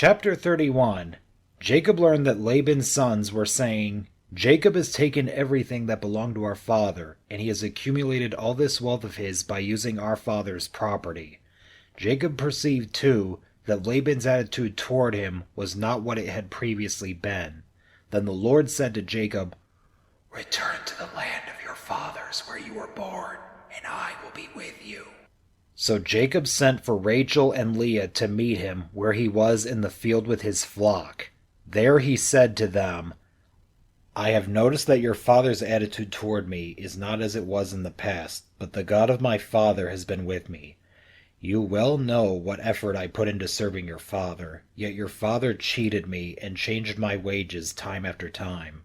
Chapter 31. Jacob learned that Laban's sons were saying, "Jacob has taken everything that belonged to our father, and he has accumulated all this wealth of his by using our father's property." Jacob perceived, too, that Laban's attitude toward him was not what it had previously been. Then the Lord said to Jacob, "Return to the land of your fathers where you were born, and I will be with you." So Jacob sent for Rachel and Leah to meet him where he was in the field with his flock. There he said to them, "I have noticed that your father's attitude toward me is not as it was in the past, but the God of my father has been with me. You well know what effort I put into serving your father, yet your father cheated me and changed my wages time after time.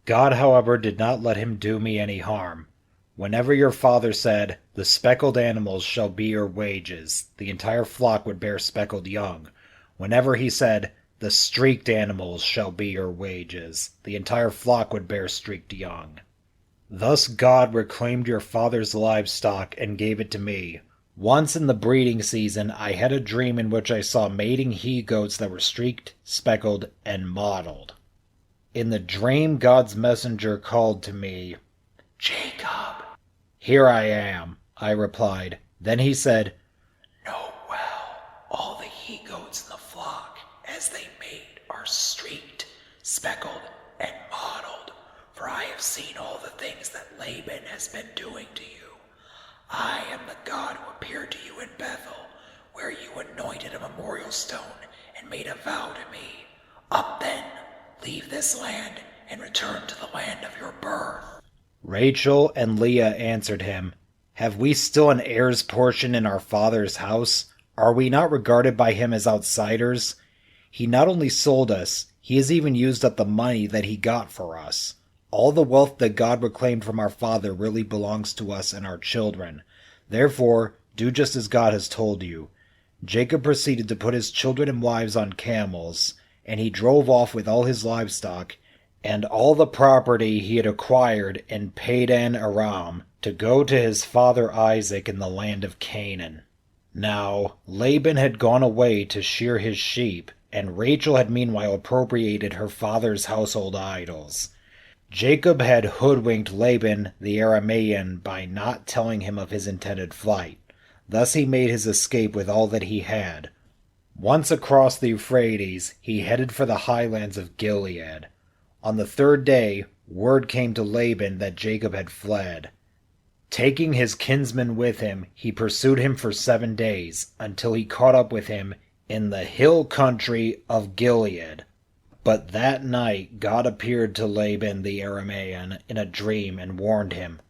God, however, did not let him do me any harm. Whenever your father said, 'The speckled animals shall be your wages,' the entire flock would bear speckled young. Whenever he said, 'The streaked animals shall be your wages,' the entire flock would bear streaked young. Thus God reclaimed your father's livestock and gave it to me. Once in the breeding season, I had a dream in which I saw mating he-goats that were streaked, speckled, and mottled. In the dream, God's messenger called to me, 'Jacob.' 'Here I am,' I replied. Then he said, 'Know well, all the he-goats in the flock, as they mate, are streaked, speckled, and mottled, for I have seen all the things that Laban has been doing to you. I am the God who appeared to you in Bethel, where you anointed a memorial stone and made a vow to me. Up then, leave this land and return to the land of your birth.' Rachel and Leah answered him, 'Have we still an heir's portion in our father's house? Are we not regarded by him as outsiders? He not only sold us, he has even used up the money that he got for us. All the wealth that God reclaimed from our father really belongs to us and our children. Therefore, do just as God has told you.' Jacob proceeded to put his children and wives on camels, and he drove off with all his livestock and all the property he had acquired in Padan Aram to go to his father Isaac in the land of Canaan. Now Laban had gone away to shear his sheep, and Rachel had meanwhile appropriated her father's household idols. Jacob had hoodwinked Laban the Aramean by not telling him of his intended flight. Thus he made his escape with all that he had. Once across the Euphrates, he headed for the highlands of Gilead. On the third day, word came to Laban that Jacob had fled. Taking his kinsman with him, he pursued him for 7 days, until he caught up with him in the hill country of Gilead. But that night God appeared to Laban the Aramean in a dream and warned him,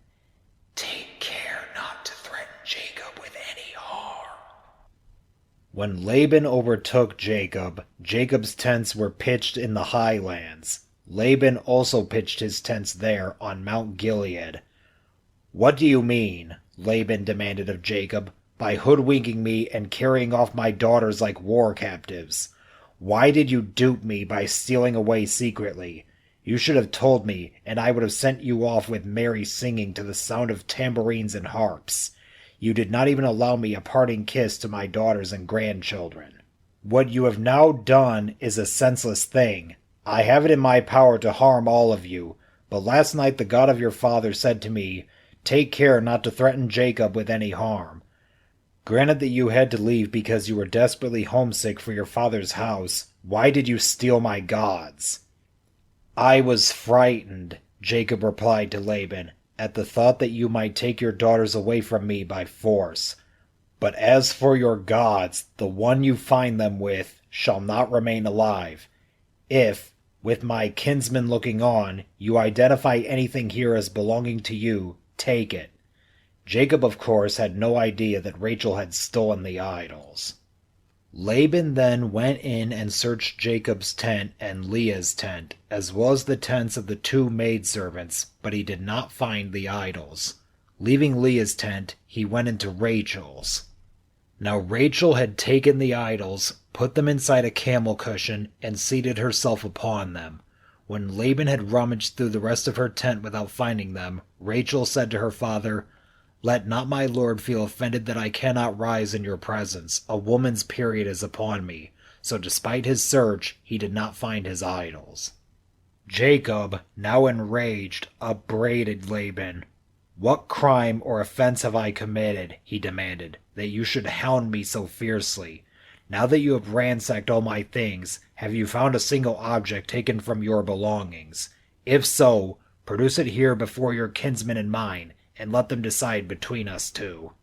"Take care not to threaten Jacob with any harm." When Laban overtook Jacob, Jacob's tents were pitched in the highlands. Laban also pitched his tents there on Mount Gilead. "What do you mean," Laban demanded of Jacob, "by hoodwinking me and carrying off my daughters like war captives? Why did you dupe me by stealing away secretly? You should have told me, and I would have sent you off with merry singing to the sound of tambourines and harps. You did not even allow me a parting kiss to my daughters and grandchildren. What you have now done is a senseless thing. I have it in my power to harm all of you, but last night the God of your father said to me, 'Take care not to threaten Jacob with any harm.' Granted that you had to leave because you were desperately homesick for your father's house, why did you steal my gods?" "I was frightened," Jacob replied to Laban, "at the thought that you might take your daughters away from me by force. But as for your gods, the one you find them with shall not remain alive. If, with my kinsman looking on, you identify anything here as belonging to you, take it." Jacob, of course, had no idea that Rachel had stolen the idols. Laban then went in and searched Jacob's tent and Leah's tent, as well as the tents of the 2 maidservants, but he did not find the idols. Leaving Leah's tent, he went into Rachel's. Now Rachel had taken the idols, put them inside a camel cushion, and seated herself upon them. When Laban had rummaged through the rest of her tent without finding them, Rachel said to her father, "Let not my lord feel offended that I cannot rise in your presence. A woman's period is upon me. so despite his search, he did not find his idols. Jacob, now enraged, upbraided Laban. "What crime or offense have I committed," he demanded, "that you should hound me so fiercely? Now that you have ransacked all my things, have you found a single object taken from your belongings? If so, produce it here before your kinsmen and mine, and let them decide between us two.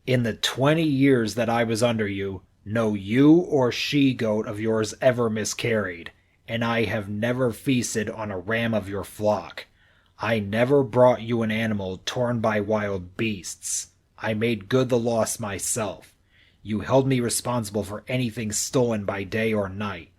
In the 20 years that I was under you, no ewe or she-goat of yours ever miscarried, and I have never feasted on a ram of your flock. I never brought you an animal torn by wild beasts. I made good the loss myself. You held me responsible for anything stolen by day or night.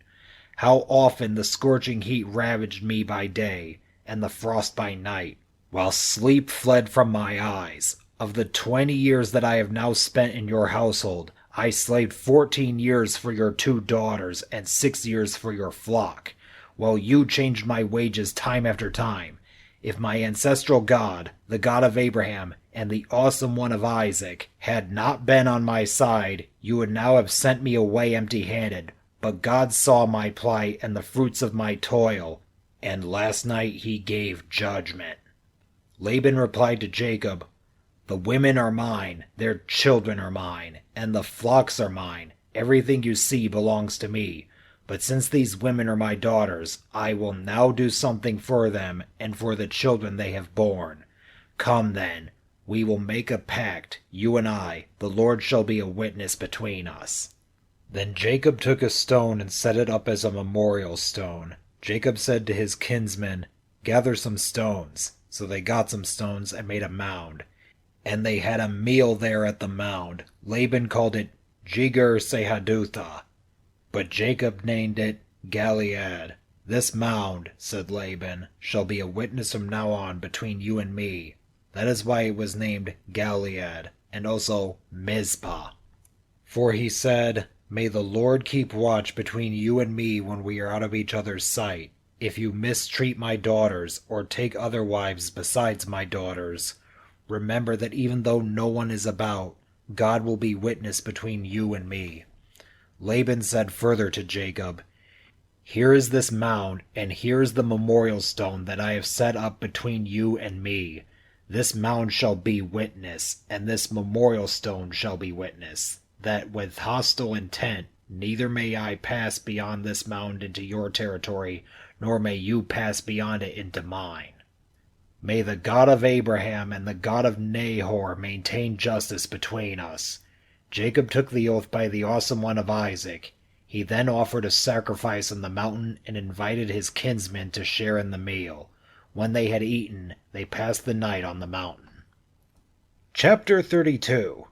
How often the scorching heat ravaged me by day, and the frost by night, while sleep fled from my eyes. Of the 20 years that I have now spent in your household, I slaved 14 years for your 2 daughters and 6 years for your flock, while you changed my wages time after time. If my ancestral God, the God of Abraham, and the awesome one of Isaac, had not been on my side, you would now have sent me away empty-handed. But God saw my plight and the fruits of my toil, and last night he gave judgment." Laban replied to Jacob, "The women are mine, their children are mine, and the flocks are mine. Everything you see belongs to me. But since these women are my daughters, I will now do something for them and for the children they have borne. Come then, we will make a pact, you and I. The Lord shall be a witness between us." Then Jacob took a stone and set it up as a memorial stone. Jacob said to his kinsmen, "Gather some stones." So they got some stones and made a mound. And they had a meal there at the mound. Laban called it Jegar-Sahadutha, but Jacob named it Gilead. "This mound," said Laban, "shall be a witness from now on between you and me." That is why it was named Gilead, and also Mizpah. For he said, "May the Lord keep watch between you and me when we are out of each other's sight. If you mistreat my daughters, or take other wives besides my daughters, remember that even though no one is about, God will be witness between you and me." Laban said further to Jacob, "Here is this mound, and here is the memorial stone that I have set up between you and me. This mound shall be witness, and this memorial stone shall be witness, that with hostile intent neither may I pass beyond this mound into your territory, nor may you pass beyond it into mine. May the God of Abraham and the God of Nahor maintain justice between us." Jacob took the oath by the awesome one of Isaac. He then offered a sacrifice on the mountain and invited his kinsmen to share in the meal. When they had eaten, they passed the night on the mountain. Chapter 32.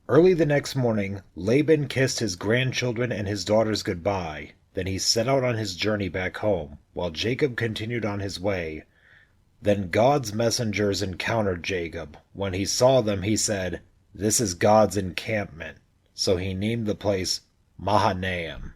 Early the next morning, Laban kissed his grandchildren and his daughters goodbye. Then he set out on his journey back home, while Jacob continued on his way. Then God's messengers encountered Jacob. When he saw them, he said, "This is God's encampment." So he named the place Mahanaim.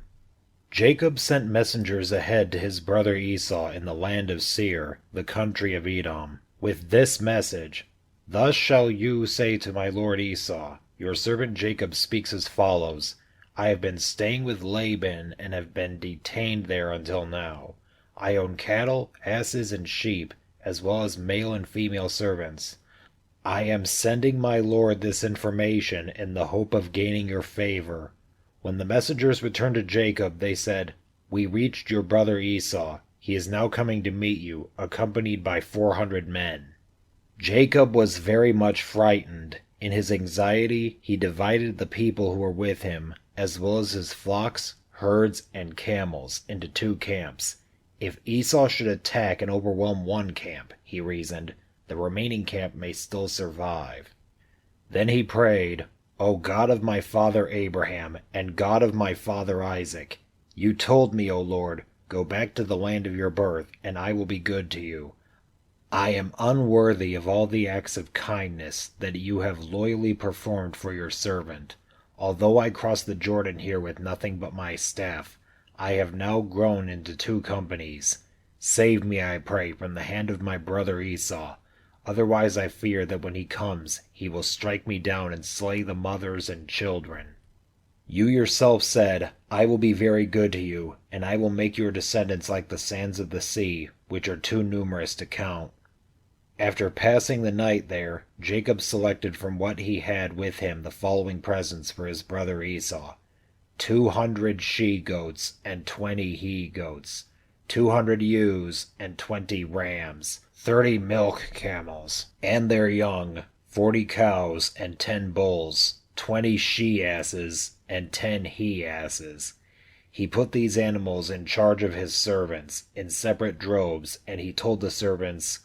Jacob sent messengers ahead to his brother Esau in the land of Seir, the country of Edom, with this message: "Thus shall you say to my lord Esau, your servant Jacob speaks as follows: I have been staying with Laban and have been detained there until now. I own cattle, asses, and sheep, as well as male and female servants. I am sending my lord this information in the hope of gaining your favor." When the messengers returned to Jacob, they said, "We reached your brother Esau. He is now coming to meet you, accompanied by 400 men." Jacob was very much frightened. In his anxiety, he divided the people who were with him, as well as his flocks, herds, and camels, into 2 camps. If Esau should attack and overwhelm one camp, he reasoned, the remaining camp may still survive. Then he prayed, "O God of my father Abraham, and God of my father Isaac, you told me, O Lord, go back to the land of your birth, and I will be good to you. I am unworthy of all the acts of kindness that you have loyally performed for your servant. Although I crossed the Jordan here with nothing but my staff, I have now grown into 2 companies. Save me, I pray, from the hand of my brother Esau. Otherwise I fear that when he comes, he will strike me down and slay the mothers and children." You yourself said, I will be very good to you, and I will make your descendants like the sands of the sea, which are too numerous to count. After passing the night there, Jacob selected from what he had with him the following presents for his brother Esau: 200 she-goats and 20 he-goats, 200 ewes and 20 rams, 30 milk camels and their young, 40 cows and 10 bulls, 20 she-asses and 10 he-asses. He put these animals in charge of his servants in separate droves, and he told the servants,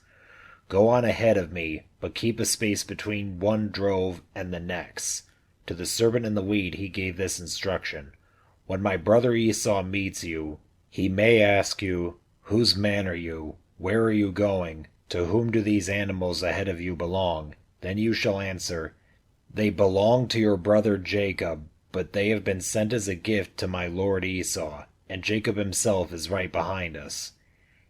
Go on ahead of me, but keep a space between one drove and the next. To the servant in the lead he gave this instruction: When my brother Esau meets you, he may ask you, Whose man are you? Where are you going? To whom do these animals ahead of you belong? Then you shall answer, They belong to your brother Jacob, but they have been sent as a gift to my lord Esau, and Jacob himself is right behind us.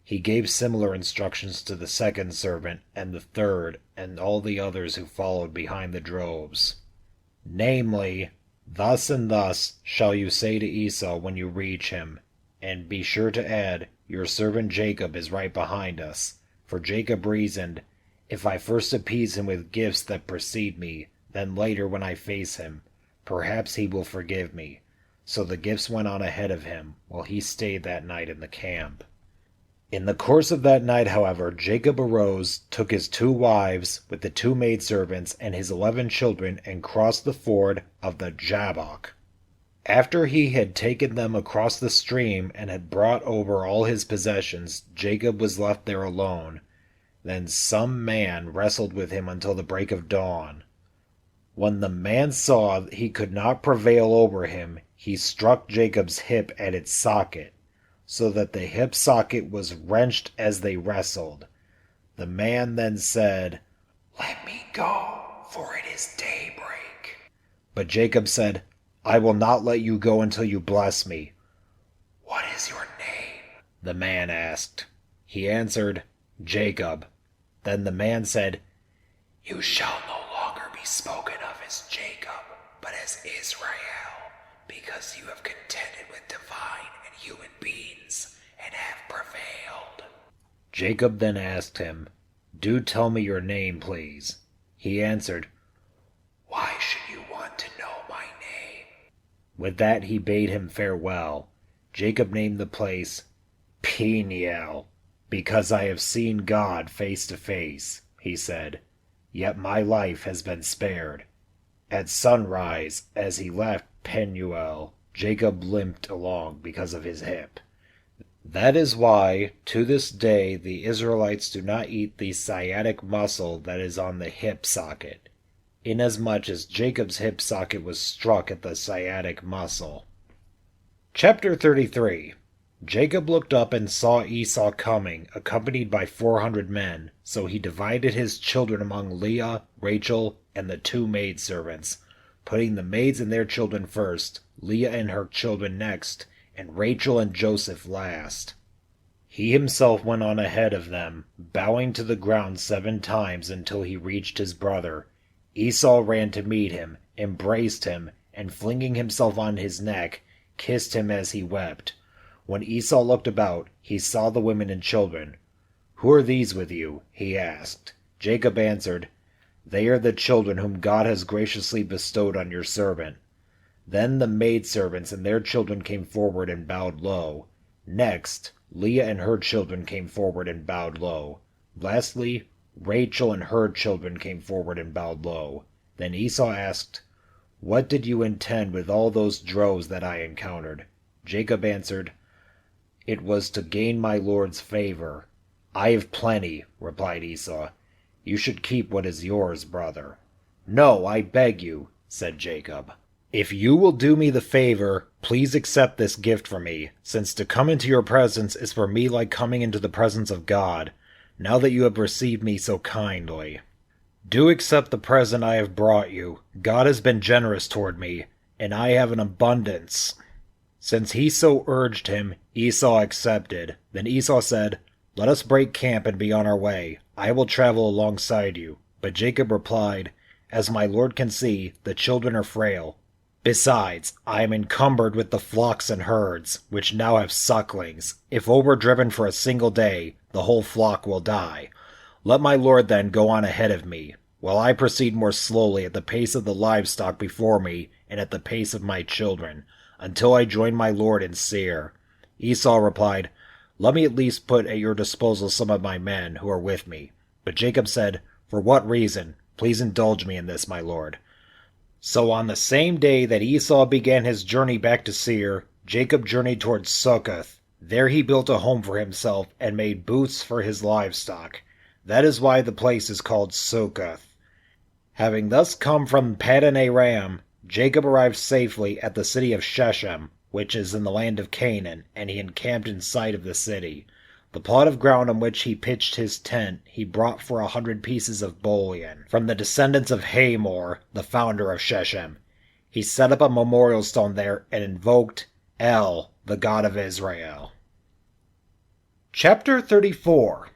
He gave similar instructions to the second servant, and the third, and all the others who followed behind the droves. Namely, thus and thus shall you say to Esau when you reach him, and be sure to add, Your servant Jacob is right behind us. For Jacob reasoned, If I first appease him with gifts that precede me, then later when I face him, perhaps he will forgive me. So the gifts went on ahead of him, while he stayed that night in the camp. In the course of that night, however, Jacob arose, took his 2 wives, with the 2 maidservants, and his 11 children, and crossed the ford of the Jabbok. After he had taken them across the stream, and had brought over all his possessions, Jacob was left there alone. Then some man wrestled with him until the break of dawn. When the man saw that he could not prevail over him, he struck Jacob's hip at its socket, so that the hip socket was wrenched as they wrestled. The man then said, Let me go, for it is daybreak. But Jacob said, I will not let you go until you bless me. What is your name? The man asked. He answered, Jacob. Then the man said, You shall no longer be spoken of as Jacob, but as Israel, because you have contended with divine and human beings, and have prevailed. Jacob then asked him, Do tell me your name, please. He answered, Why should you want to know my name? With that he bade him farewell. Jacob named the place Peniel, because I have seen God face to face, he said, yet my life has been spared. At sunrise, as he left Penuel, Jacob limped along because of his hip. That is why, to this day, the Israelites do not eat the sciatic muscle that is on the hip socket, inasmuch as Jacob's hip socket was struck at the sciatic muscle. Chapter 33. Jacob looked up and saw Esau coming, accompanied by 400 men, so he divided his children among Leah, Rachel, and the 2 maidservants, putting the maids and their children first, Leah and her children next, and Rachel and Joseph last. He himself went on ahead of them, bowing to the ground 7 times until he reached his brother. Esau ran to meet him, embraced him, and flinging himself on his neck, kissed him as he wept. When Esau looked about, he saw the women and children. Who are these with you? He asked. Jacob answered, They are the children whom God has graciously bestowed on your servant. Then the maidservants and their children came forward and bowed low. Next, Leah and her children came forward and bowed low. Lastly, Rachel and her children came forward and bowed low. Then Esau asked, What did you intend with all those droves that I encountered? Jacob answered, It was to gain my lord's favor. I have plenty, replied Esau. You should keep what is yours, brother. No, I beg you, said Jacob. If you will do me the favor, please accept this gift from me, since to come into your presence is for me like coming into the presence of God, now that you have received me so kindly. Do accept the present I have brought you. God has been generous toward me, and I have an abundance. Since he so urged him, Esau accepted. Then Esau said, Let us break camp and be on our way. I will travel alongside you. But Jacob replied, As my lord can see, the children are frail. Besides, I am encumbered with the flocks and herds, which now have sucklings. If overdriven for a single day, the whole flock will die. Let my lord then go on ahead of me, while I proceed more slowly at the pace of the livestock before me and at the pace of my children, until I join my lord in Seir." Esau replied, "Let me at least put at your disposal some of my men who are with me." But Jacob said, "For what reason? Please indulge me in this, my lord." So on the same day that Esau began his journey back to Seir, Jacob journeyed towards Succoth. There he built a home for himself and made booths for his livestock. That is why the place is called Succoth. Having thus come from Paddan Aram, Jacob arrived safely at the city of Shechem, which is in the land of Canaan, and he encamped in sight of the city. The plot of ground on which he pitched his tent he brought for 100 pieces of bullion, from the descendants of Hamor, the founder of Shechem. He set up a memorial stone there and invoked El, the God of Israel. Chapter 34.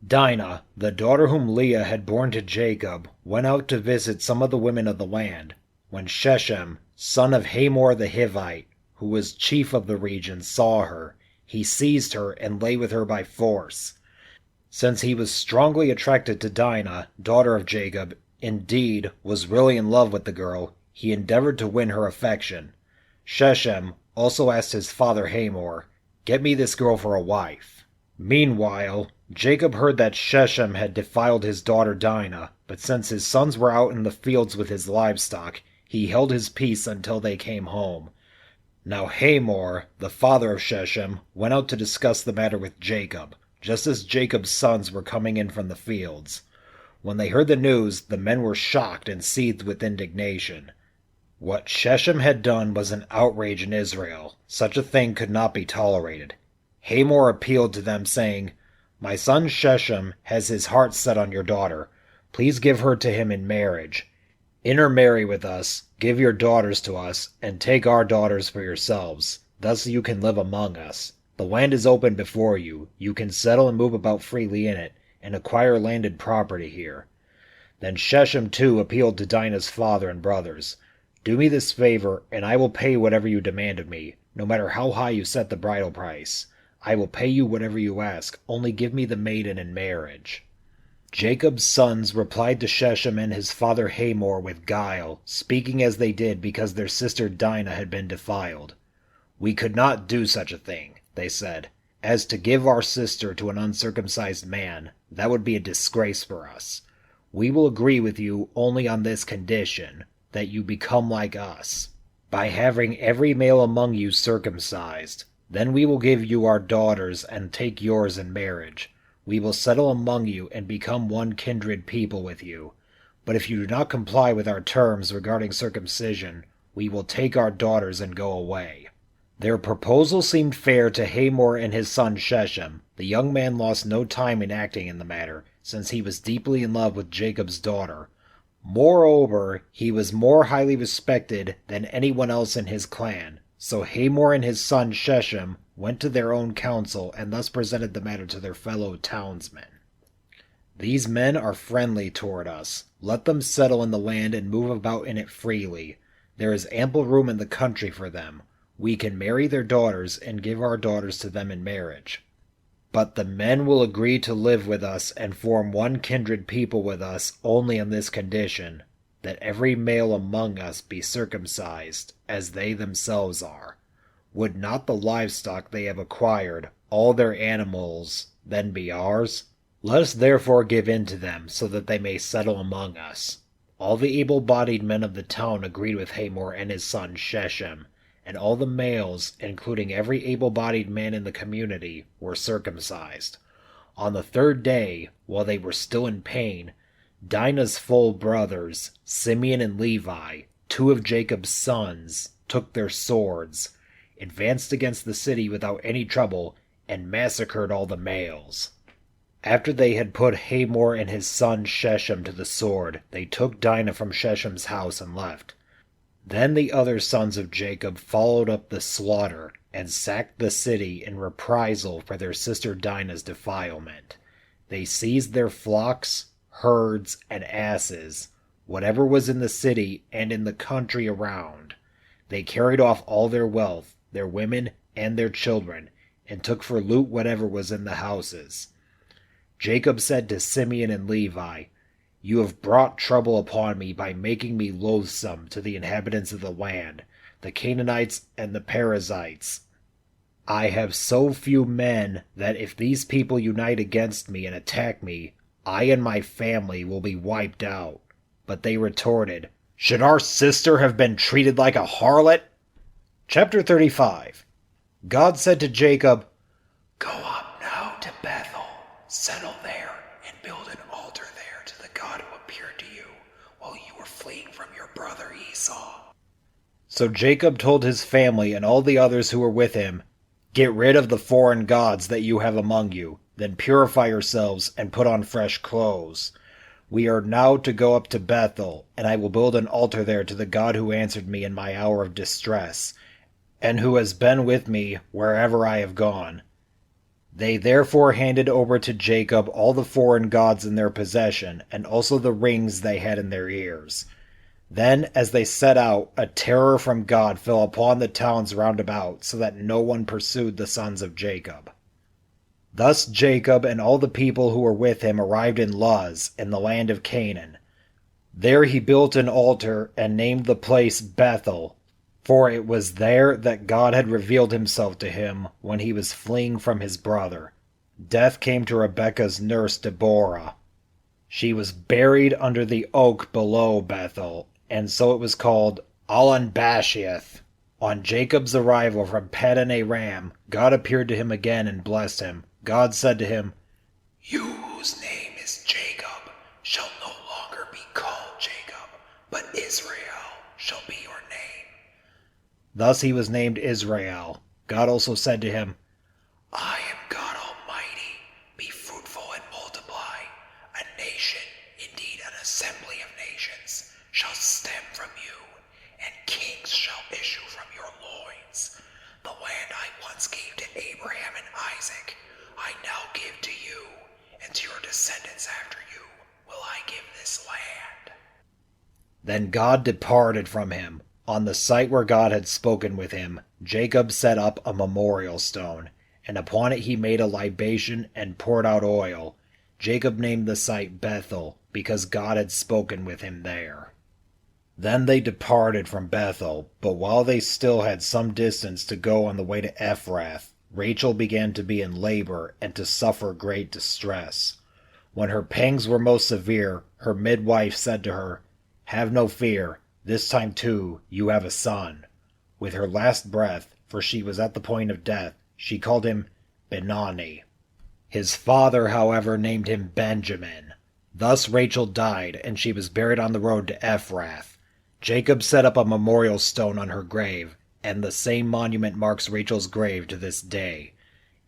Dinah, the daughter whom Leah had borne to Jacob, went out to visit some of the women of the land. When Shechem, son of Hamor the Hivite, who was chief of the region, saw her, he seized her and lay with her by force. Since he was strongly attracted to Dinah, daughter of Jacob, indeed was really in love with the girl, he endeavored to win her affection. Shechem also asked his father Hamor, "Get me this girl for a wife." Meanwhile, Jacob heard that Shechem had defiled his daughter Dinah, but since his sons were out in the fields with his livestock, he held his peace until they came home. Now Hamor, the father of Shechem, went out to discuss the matter with Jacob, just as Jacob's sons were coming in from the fields. When they heard the news, the men were shocked and seethed with indignation. What Shechem had done was an outrage in Israel. Such a thing could not be tolerated. Hamor appealed to them, saying, "My son Shechem has his heart set on your daughter. Please give her to him in marriage. Intermarry with us, give your daughters to us, and take our daughters for yourselves. Thus you can live among us. The land is open before you. You can settle and move about freely in it, and acquire landed property here." Then Shechem too appealed to Dinah's father and brothers. "Do me this favor, and I will pay whatever you demand of me, no matter how high you set the bridal price. I will pay you whatever you ask, only give me the maiden in marriage." Jacob's sons replied to Shechem and his father Hamor with guile, speaking as they did because their sister Dinah had been defiled. "We could not do such a thing," they said. "As to give our sister to an uncircumcised man, that would be a disgrace for us. We will agree with you only on this condition, that you become like us, by having every male among you circumcised. Then we will give you our daughters and take yours in marriage. We will settle among you and become one kindred people with you. But if you do not comply with our terms regarding circumcision, we will take our daughters and go away." Their proposal seemed fair to Hamor and his son Shechem. The young man lost no time in acting in the matter, since he was deeply in love with Jacob's daughter. Moreover, he was more highly respected than anyone else in his clan. So Hamor and his son Shechem went to their own council and thus presented the matter to their fellow townsmen. "These men are friendly toward us. Let them settle in the land and move about in it freely. There is ample room in the country for them. We can marry their daughters and give our daughters to them in marriage. But the men will agree to live with us and form one kindred people with us only on this condition, that every male among us be circumcised, as they themselves are. Would not the livestock they have acquired, all their animals, then be ours? Let us therefore give in to them, so that they may settle among us." All the able-bodied men of the town agreed with Hamor and his son Shechem, and all the males, including every able-bodied man in the community, were circumcised. On the third day, while they were still in pain, Dinah's full brothers, Simeon and Levi, two of Jacob's sons, took their swords, advanced against the city without any trouble, and massacred all the males. After they had put Hamor and his son Shechem to the sword, they took Dinah from Shechem's house and left. Then the other sons of Jacob followed up the slaughter, and sacked the city in reprisal for their sister Dinah's defilement. They seized their flocks, herds, and asses, whatever was in the city and in the country around. They carried off all their wealth, their women, and their children, and took for loot whatever was in the houses. Jacob said to Simeon and Levi, "You have brought trouble upon me by making me loathsome to the inhabitants of the land, the Canaanites and the Perizzites. I have so few men that if these people unite against me and attack me, I and my family will be wiped out." But they retorted, "Should our sister have been treated like a harlot?" Chapter 35. God said to Jacob, "Go up now to Bethel, settle there, and build an altar there to the God who appeared to you while you were fleeing from your brother Esau." So Jacob told his family and all the others who were with him, "Get rid of the foreign gods that you have among you, then purify yourselves and put on fresh clothes. We are now to go up to Bethel, and I will build an altar there to the God who answered me in my hour of distress, and who has been with me wherever I have gone." They therefore handed over to Jacob all the foreign gods in their possession, and also the rings they had in their ears. Then, as they set out, a terror from God fell upon the towns round about, so that no one pursued the sons of Jacob. Thus Jacob and all the people who were with him arrived in Luz, in the land of Canaan. There he built an altar and named the place Bethel, for it was there that God had revealed himself to him when he was fleeing from his brother. Death came to Rebekah's nurse Deborah. She was buried under the oak below Bethel, and so it was called Al-Anbashiath. On Jacob's arrival from Paddan Aram, God appeared to him again and blessed him. God said to him, "You whose name is Jacob shall no longer be called Jacob, but Israel shall be your name." Thus he was named Israel. God also said to him, "I am God Almighty. Be fruitful and multiply. A nation, indeed an assembly of nations, shall stem from you, and kings shall issue from your loins. The land I once gave to Abraham and Isaac, I now give to you, and to your descendants after you will I give this land." Then God departed from him. On the site where God had spoken with him, Jacob set up a memorial stone, and upon it he made a libation and poured out oil. Jacob named the site Bethel, because God had spoken with him there. Then they departed from Bethel, but while they still had some distance to go on the way to Ephrath, Rachel began to be in labor and to suffer great distress. When her pangs were most severe, her midwife said to her, "Have no fear, this time too you have a son." With her last breath, for she was at the point of death, she called him Benoni. His father, however, named him Benjamin. Thus Rachel died, and she was buried on the road to Ephrath. Jacob set up a memorial stone on her grave, and the same monument marks Rachel's grave to this day.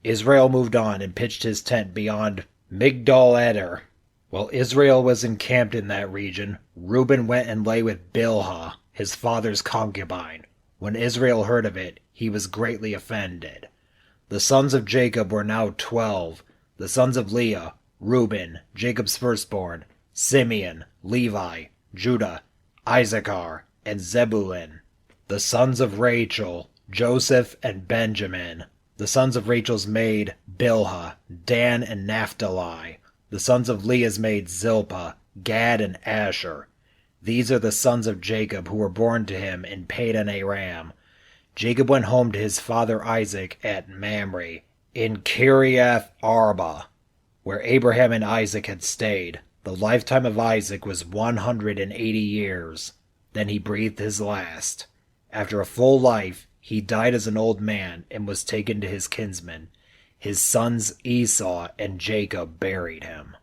Israel moved on and pitched his tent beyond Migdal-eder. While Israel was encamped in that region, Reuben went and lay with Bilhah, his father's concubine. When Israel heard of it, he was greatly offended. The sons of Jacob were now 12. The sons of Leah, Reuben, Jacob's firstborn, Simeon, Levi, Judah, Issachar, and Zebulun. The sons of Rachel, Joseph and Benjamin. The sons of Rachel's maid, Bilhah, Dan and Naphtali. The sons of Leah's maid, Zilpah, Gad and Asher. These are the sons of Jacob who were born to him in Paddan Aram. Jacob went home to his father Isaac at Mamre, in Kiriath Arba, where Abraham and Isaac had stayed. The lifetime of Isaac was 180 years. Then he breathed his last. After a full life, he died as an old man and was taken to his kinsmen. His sons Esau and Jacob buried him.